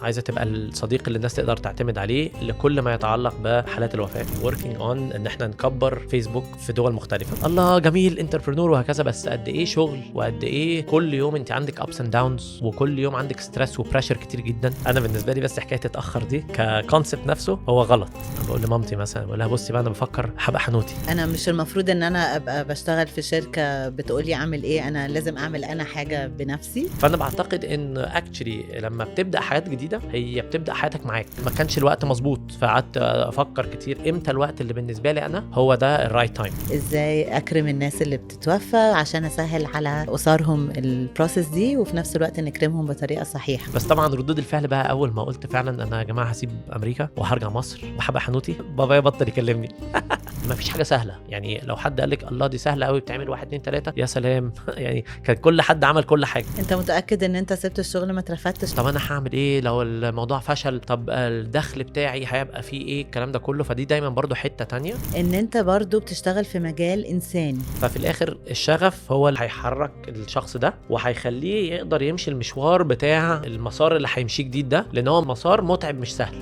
عايزه تبقى الصديق اللي الناس تقدر تعتمد عليه لكل ما يتعلق بحالات الوفاه. working on ان احنا نكبر فيسبوك في دول مختلفه. الله جميل انتربرنور وهكذا، بس قد ايه شغل وقد ايه كل يوم انت عندك ابس اند داونز وكل يوم عندك ستريس وبريشر كتير جدا. انا بالنسبه لي بس حكايه تتاخر دي ككونسبت نفسه هو غلط. انا بقول لمامتي مثلا، بقول لها بصي بقى انا بفكر هبقى حنوتي. انا مش المفروض ان انا ابقى بشتغل في شركه بتقولي اعمل ايه، انا لازم اعمل انا حاجه بنفسي. فانا بعتقد ان اكشلي لما بتبدا حاجات جديده هي بتبدا حياتك معاك. ما كانش الوقت مظبوط فقعدت افكر كتير امتى الوقت اللي بالنسبه لي انا هو ده الرايت تايم. ازاي اكرم الناس اللي بتتوفى عشان اسهل على اسرهم البروسيس دي، وفي نفس الوقت نكرمهم بطريقه صحيحه. بس طبعا ردود الفعل بقى اول ما قلت فعلا انا يا جماعه هسيب امريكا وهرجع مصر وهبقى حنوتي، بابايا بطل يكلمني. ما فيش حاجه سهله، يعني لو حد قال لك الله دي سهله قوي بتعمل 1 2 3 يا سلام. يعني كان كل حد عمل كل حاجه. انت متاكد ان انت سبت الشغل ما اترفدتش؟ طب انا هعمل ايه لو الموضوع فشل؟ طب الدخل بتاعي هيبقى فيه ايه؟ الكلام ده كله. فدي دايما برضو حته تانية، ان انت برضو بتشتغل في مجال انساني. ففي الاخر الشغف هو اللي هيحرك الشخص ده وهيخليه يقدر يمشي المشوار بتاع المسار اللي هيمشيه جديد ده، لان هو مسار متعب مش سهل.